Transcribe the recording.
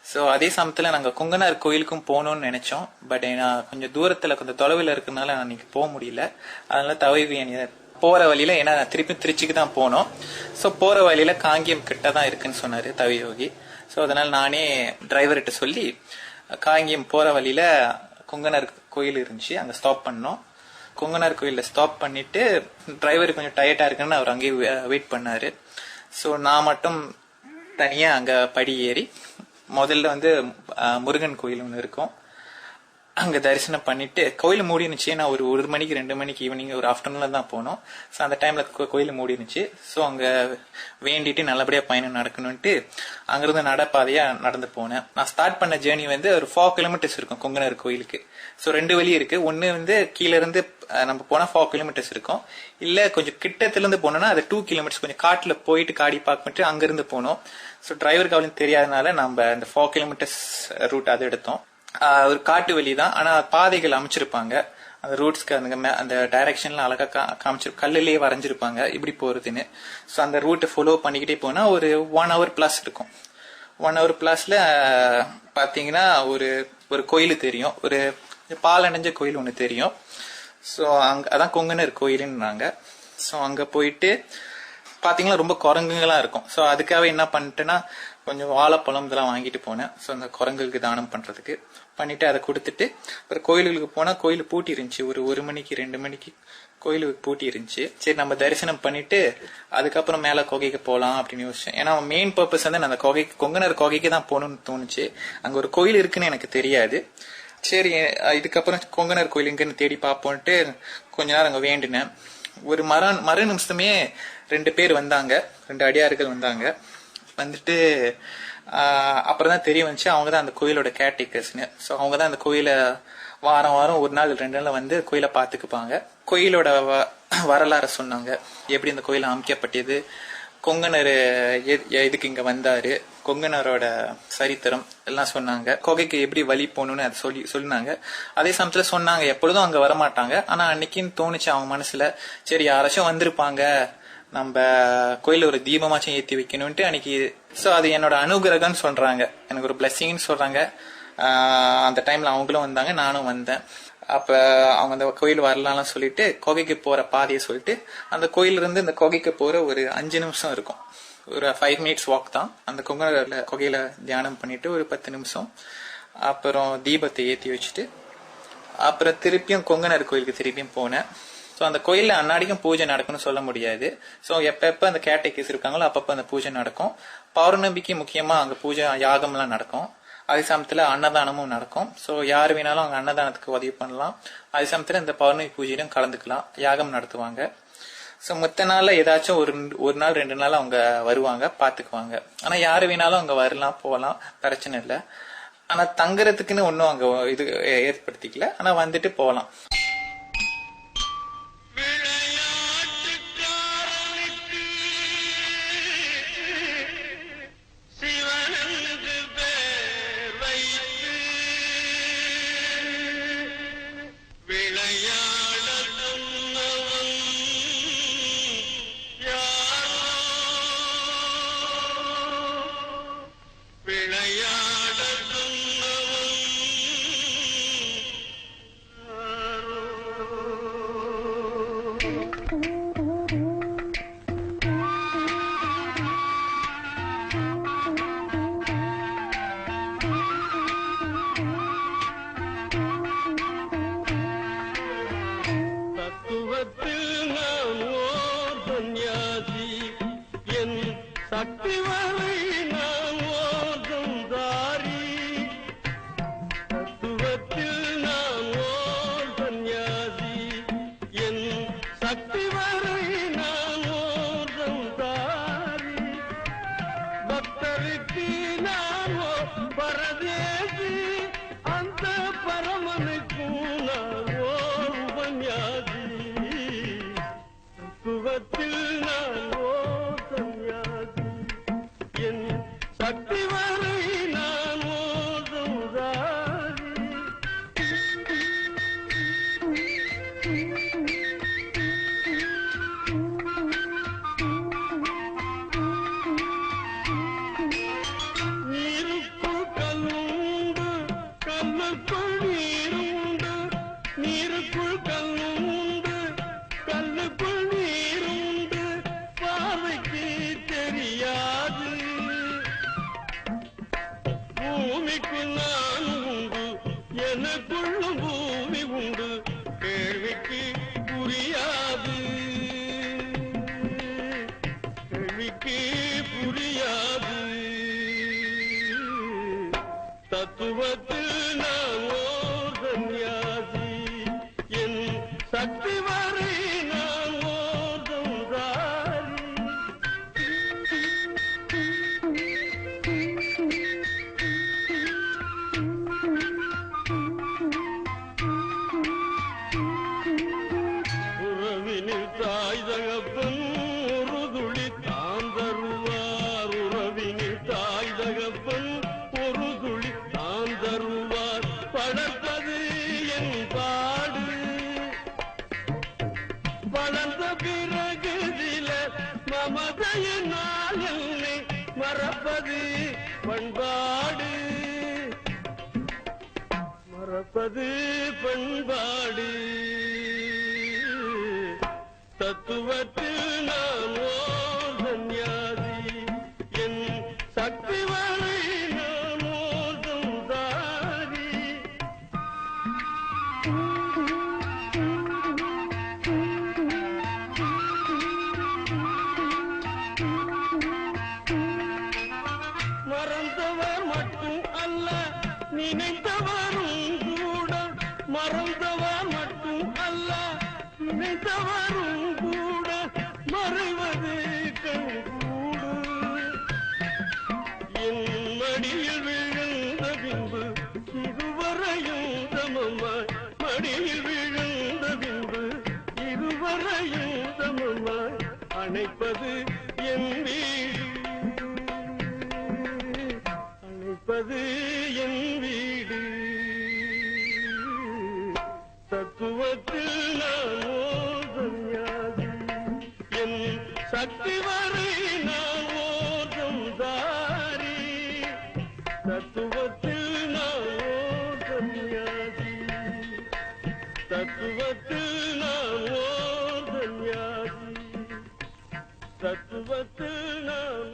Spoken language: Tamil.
ஸோ அதே சமயத்தில் நாங்கள் கொங்கனார் கோயிலுக்கும் போகணும்னு நினைச்சோம். பட் நான் கொஞ்சம் தூரத்தில் கொஞ்சம் தொலைவில் இருக்கிறதுனால நான் இன்னைக்கு போக முடியல. அதனால தவைவி போற வழியில, ஏன்னா நான் திருப்பி திருச்சிக்கு தான் போனோம். ஸோ போற வழியில காங்கியம் கிட்ட தான் இருக்குன்னு சொன்னாரு தவையோகி. ஸோ அதனால நானே டிரைவர்கிட்ட சொல்லி காங்கியம் போற வழியில கொங்கனார் கோயில் இருந்துச்சு, அங்க ஸ்டாப் பண்ணோம். கொங்கனார் கோயில ஸ்டாப் பண்ணிட்டு டிரைவர் கொஞ்சம் டயர்டா இருக்குன்னு அவர் அங்கேயே வெயிட் பண்ணாரு. ஸோ நான் மட்டும் தனியா அங்க படி ஏறி முதல்ல முருகன் கோயில் ஒன்று இருக்கும், அங்க தரிசனம் பண்ணிட்டு கோயில் மூடினுச்சு. நான் ஒரு 1 மணிக்கு 2 மணிக்கு ஈவினிங் ஒரு ஆஃப்டர்நூன்ல தான் போனோம். ஸோ அந்த டைம்ல கோயில் மூடினுச்சு. ஸோ அங்க வேண்டிட்டு நல்லபடியா பயணம் நடக்கணும்ட்டு அங்கிருந்து நடப்பாதையா நடந்து போனேன். நான் ஸ்டார்ட் பண்ண ஜேர்னி ஒரு 4 கிலோமீட்டர்ஸ் இருக்கும் கொங்கனார் கோயிலுக்கு. ஸோ 2 வழி இருக்கு. ஒன்னு கீழ இருந்து நம்ம போனா 4 கிலோமீட்டர்ஸ் இருக்கும், இல்ல கொஞ்சம் கிட்டத்துல இருந்து போனோம்னா அது 2 கிலோமீட்டர்ஸ் கொஞ்சம் காட்டுல போயிட்டு காடி பார்க்க அங்க இருந்து போனோம். ஸோ டிரைவருக்கு அவளுக்கு தெரியாதனால நம்ம அந்த 4 கிலோமீட்டர்ஸ் ரூட் அதை எடுத்தோம். ஒரு காட்டு வழி தான், ஆனா பாதைகள் அமைச்சிருப்பாங்க. அந்த ரூட்ஸ்க்கு அந்த டைரக்ஷன்ல அழகா காமிச்சிரு, கல்லுலயே வரைஞ்சிருப்பாங்க இப்படி போறதுன்னு. ஸோ அந்த ரூட்டை ஃபாலோ பண்ணிக்கிட்டே போனா ஒரு 1 hour பிளஸ் இருக்கும். 1 hour பிளஸ்ல பாத்தீங்கன்னா ஒரு கோயில் தெரியும், ஒரு பாலடைஞ்ச கோயில் ஒண்ணு தெரியும். ஸோ அதான் கொங்கனர் கோயிலுன்னாங்க. ஸோ அங்க போயிட்டு பாத்தீங்கன்னா ரொம்ப குரங்குகளா இருக்கும். ஸோ அதுக்காக என்ன பண்ணிட்டேன்னா கொஞ்சம் வாழைப்பழம் இதெல்லாம் வாங்கிட்டு போனேன். ஸோ அந்த குரங்குகளுக்கு தானம் பண்றதுக்கு பண்ணிட்டு அதை கொடுத்துட்டு அப்புறம் கோயிலுக்கு போனா கோயில் பூட்டி இருந்துச்சு. ஒரு 1 மணிக்கு 2 மணிக்கு கோயிலுக்கு பூட்டி இருந்துச்சு. சரி நம்ம தரிசனம் பண்ணிட்டு அதுக்கப்புறம் மேல கோகைக்கு போகலாம் அப்படின்னு யோசிச்சேன். ஏன்னா மெயின் பர்பஸ் நான் அந்த கொங்கனர் கோகைக்கு தான் போகணும்னு தோணுச்சு. அங்க ஒரு கோயில் இருக்குன்னு எனக்கு தெரியாது. சரி இதுக்கப்புறம் கொங்கனர் கோயில் எங்கன்னு தேடி பார்ப்போன்ட்டு கொஞ்ச நேரம் அங்க வேண்டினேன். ஒரு மறு நிமிஷமே 2 பேர் வந்தாங்க, 2 அடியார்கள் வந்தாங்க. வந்துட்டு அப்புறம் தான் தெரிய வந்துச்சு அவங்க தான் அந்த கோயிலோட கேர்டேக்கர்ஸ்னு. ஸோ அவங்க தான் அந்த கோயிலை வாரம் 1 நாள் 2 நாள் கோயிலை பார்த்துக்குப்பாங்க. கோயிலோட வரலாறு சொன்னாங்க, எப்படி இந்த கோயில் அமைக்கப்பட்டது, கொங்கனர் எதுக்கு இங்க வந்தாரு, கொங்கனரோட சரித்திரம் எல்லாம் சொன்னாங்க. கோகைக்கு எப்படி வழி போகணும்னு அதை சொன்னாங்க. அதே சமயத்துல சொன்னாங்க எப்பொழுதும் அங்க வரமாட்டாங்க, ஆனா அன்னைக்குன்னு தோணுச்சு அவங்க மனசுல, சரி யாராச்சும் வந்திருப்பாங்க, நம்ம கோயில ஒரு தீபமாச்சும் ஏத்தி வைக்கணும்ட்டு அன்னைக்கு. சோ அது என்னோட அனுகிரகம்னு சொல்றாங்க, எனக்கு ஒரு பிளஸிங்னு சொல்றாங்க. அந்த டைம்ல அவங்களும் வந்தாங்க, நானும் வந்தேன். அப்ப அவங்க அந்த கோயில் வரலாம் சொல்லிட்டு கோகைக்கு போற பாதையை சொல்லிட்டு அந்த கோயில இருந்து இந்த கோகைக்கு போற ஒரு 5 நிமிஷம் இருக்கும், ஒரு 5 minutes வாக் தான். அந்த கோகையில தியானம் பண்ணிட்டு ஒரு 10 நிமிஷம் அப்புறம் தீபத்தை ஏத்தி வச்சுட்டு அப்புறம் திருப்பியும் கொங்கனர் கோயிலுக்கு திருப்பியும் போனேன். ஸோ அந்த கோயில்ல அன்னாடிக்கும் பூஜை நடக்கும்னு சொல்ல முடியாது. ஸோ எப்ப அந்த கேர்டேக்கர்ஸ் இருக்காங்களோ அப்பப்ப அந்த பூஜை நடக்கும். பௌர்ணமிக்கு முக்கியமா அங்க பூஜை யாகம்லாம் நடக்கும். அதே சமயத்துல அன்னதானமும் நடக்கும். ஸோ யாரு வேணாலும் அங்க அன்னதானத்துக்கு உதவி பண்ணலாம். அதே சமயத்துல இந்த பௌர்ணமி பூஜையிலும் கலந்துக்கலாம், யாகம் நடத்துவாங்க. ஸோ மொத்த நாள்ல ஏதாச்சும் ஒரு நாள் 2 நாள் அவங்க வருவாங்க, பாத்துக்குவாங்க. ஆனா யாரு வேணாலும் அங்க வரலாம் போகலாம், பிரச்சனை இல்லை. ஆனா தங்குறதுக்குன்னு ஒன்னும் அங்க இது ஏற்படுத்திக்கல, ஆனா வந்துட்டு போகலாம். நீருக்குள் பூமிக்கு நான் உண்டு எனக்குள்ளும் பூமி உண்டு கேள்விக்கு புரியாது கேள்விக்கு புரியாது தத்துவத்தில் நான் ஓர் சந்நியாசி என் சக்தி வரை நான் ஓர் சம்சாரி உறவினில் தாய் தகப்பன் ஒரு துளி தான் தருவார் உறவினில் தாய் தகப்பன் ஒரு துளி தான் தருவார் படப்பது என் பாடு வளர்ந்த பிறகு சில மமதையினால் என்னை மறப்பது பண்பாடு மறப்பது பண்பாடு தத்துவத்தில் நான் ஓர் சந்நியாசி என் சக்தி வரை நான் ஓர் சம்சாரி மறந்தவர் மட்டும் அல்ல நினைத்தவரும் கூட மறந்தவர் மட்டும் அல்ல நினைத்தவரும் கூட மறைவது கண்கூடு என் மடியில் விழுந்த பின்பு இருவரையும் சமமாய் மடியில் விழுந்த பின்பு இருவரையும் சமமாய் அணைப்பது என் வீடு அணைப்பது என் வீடு தத்துவத்தில் நான் ஓர் சந்நியாசி என் சக்தி வரை நான் ஓர் சம்சாரி தத்துவத்தில் நான் ஓர் சந்நியாசி தத்துவத்தில் நான் ஓர் சந்நியாசி தத்துவத்தில் நான்